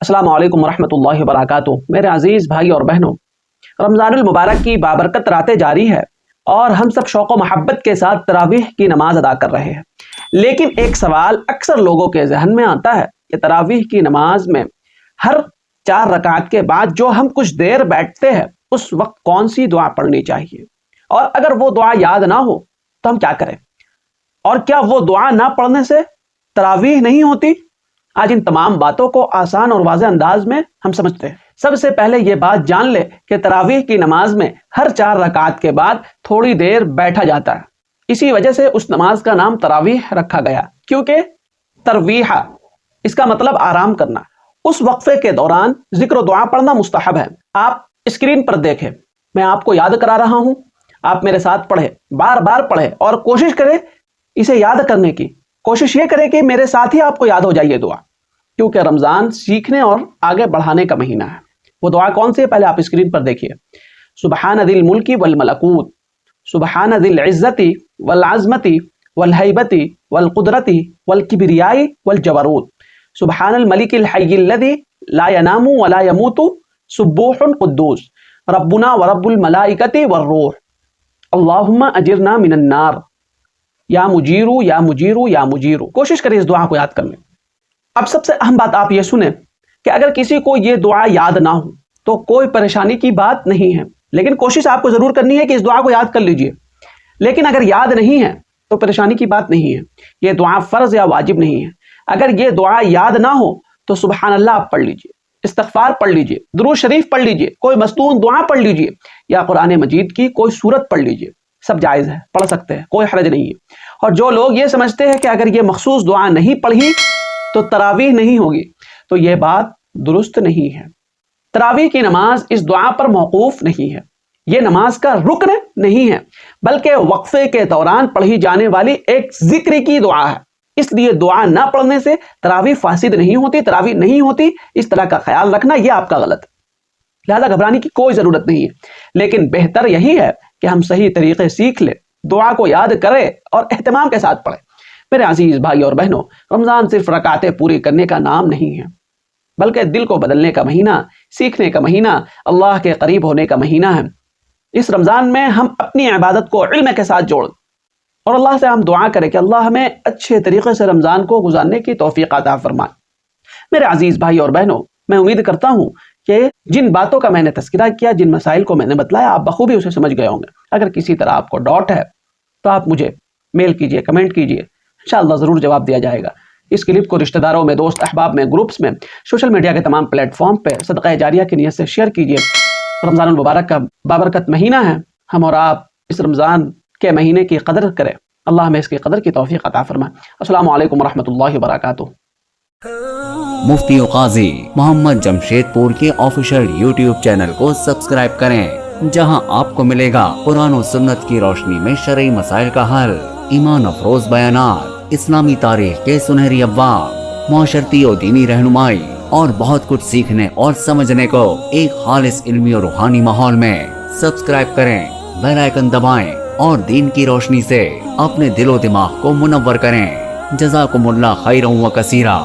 अस्सलाम वालेकुम रहमतुल्लाहि व बरकातुहू। मेरे अजीज़ भाई और बहनों, रमज़ानुल मुबारक की बाबरकत रातें जारी है और हम सब शौक़ व मोहब्बत के साथ तरावीह की नमाज अदा कर रहे हैं। लेकिन एक सवाल अक्सर लोगों के जहन में आता है कि तरावीह की नमाज में हर 4 रकात के बाद जो हम कुछ देर बैठते हैं उस वक्त कौन सी दुआ पढ़नी चाहिए, और अगर वो दुआ याद ना हो तो हम क्या करें, और क्या वो दुआ ना पढ़ने से तरावीह नहीं होती। आज इन तमाम बातों को आसान और वाज़ेह अंदाज में हम समझते हैं। सबसे पहले ये बात जान ले कि तरावीह की नमाज में हर 4 रकात के बाद थोड़ी देर बैठा जाता है। इसी वजह से उस नमाज का नाम तरावीह रखा गया, क्योंकि तरवीहा इसका मतलब आराम करना। उस वक्फे के दौरान जिक्र दुआ पढ़ना मुस्तहब है। आप स्क्रीन पर देखें, मैं आपको याद करा रहा हूं, आप मेरे साथ पढ़े, बार बार पढ़े और कोशिश करें इसे याद करने की। कोशिश ये करें कि मेरे साथ ही आपको याद हो जाए ये दुआ, क्योंकि रमज़ान सीखने और आगे बढ़ाने का महीना है। वो दुआ कौन सी है, पहले आप स्क्रीन पर देखिए। सुबहान दिल मुल्की वल मलकूत, सुबहान दिल इज़्ज़ती वल अज़मती वल हैबती वल कुदरती वल किबरियाई वल जबरूत, सुबहानल मलिकिल हय्यिल लज़ी ला यनामु वला यमूतु, सुब्बूहुन कुद्दूस, रब्बुना व रब्बुल मलाइकति वर रूह, अल्लाहुम्मा अजिरना मिनन नार, या मुजीरू या मुजीरू या मुजीरू। कोशिश करें इस दुआ को याद करने। अब सबसे अहम बात आप ये सुने कि अगर किसी को ये दुआ याद ना हो तो कोई परेशानी की बात नहीं है, लेकिन कोशिश आपको जरूर करनी है कि इस दुआ को याद कर लीजिए। लेकिन अगर याद नहीं है तो परेशानी की बात नहीं है, ये दुआ फर्ज या वाजिब नहीं है। अगर ये दुआ याद ना हो तो सुबहान अल्लाह आप पढ़ लीजिए, इस्तग़फ़ार पढ़ लीजिए, दुरूद शरीफ पढ़ लीजिए, कोई मस्तून दुआ पढ़ लीजिए, या कुरान मजीद की कोई सूरत पढ़ लीजिए। सब जायज़ है, पढ़ सकते हैं, कोई हरज नहीं है। और जो लोग ये समझते हैं कि अगर ये मखसूस दुआ नहीं पढ़ी तो तरावीह नहीं होगी, तो ये बात दुरुस्त नहीं है। तरावीह की नमाज इस दुआ पर मौकूफ नहीं है, ये नमाज का रुकन नहीं है, बल्कि वक्फे के दौरान पढ़ी जाने वाली एक जिक्र की दुआ है। इसलिए दुआ ना पढ़ने से तरावीह फासिद नहीं होती, तरावीह नहीं होती, इस तरह का ख्याल रखना ये आपका गलत है। लिहाजा घबराने की कोई ज़रूरत नहीं है, लेकिन बेहतर यही है कि हम सही तरीके सीख ले, दुआ को याद करें और एहतमाम के साथ पढ़ें। मेरे अजीज भाई और बहनों, रमज़ान सिर्फ रकातें पूरी करने का नाम नहीं है, बल्कि दिल को बदलने का महीना, सीखने का महीना, अल्लाह के करीब होने का महीना है। इस रमज़ान में हम अपनी इबादत को इल्म के साथ जोड़ और अल्लाह से हम दुआ करें कि अल्लाह हमें अच्छे तरीके से रमज़ान को गुजारने की तौफीक अता फरमाए। मेरे अजीज भाई और बहनों, मैं उम्मीद करता हूँ कि जिन बातों का मैंने तज़किरा किया, जिन मसाइल को मैंने बतलाया, आप बखूबी उसे समझ गए होंगे। अगर किसी तरह आपको डाउट है तो आप मुझे मेल कीजिए, कमेंट कीजिए, इंशाअल्लाह ज़रूर जवाब दिया जाएगा। इस क्लिप को रिश्तेदारों में, दोस्त अहबाब में, ग्रुप्स में, सोशल मीडिया के तमाम प्लेटफॉर्म पे सदक़ा जारिया की नियत से शेयर कीजिए। रमज़ानुल मुबारक का बाबरकत महीना है, हम और आप इस रमज़ान के महीने की कदर करें। अल्लाह हमें इसकी कदर की तौफीक अता फरमाए। अस्सलामु अलैकुम व रहमतुल्लाहि व बरकातुहू। मुफ्ती काजी मोहम्मद जमशेदपुर के ऑफिशियल यूट्यूब चैनल को सब्सक्राइब करें, जहां आपको मिलेगा कुरान और सुन्नत की रोशनी में शरई मसाइल का हल, ईमान अफरोज बयानात, इस्लामी तारीख के सुनहरी अब्वाब, मुआशरती और दीनी रहनुमाई और बहुत कुछ सीखने और समझने को एक खालिस इल्मी और रूहानी माहौल में। सब्सक्राइब करें, बेल आइकन दबाएं और दीन की रोशनी से अपने दिलो दिमाग को मुनव्वर करें। जज़ाकुमुल्लाह खैरन व कसीरा।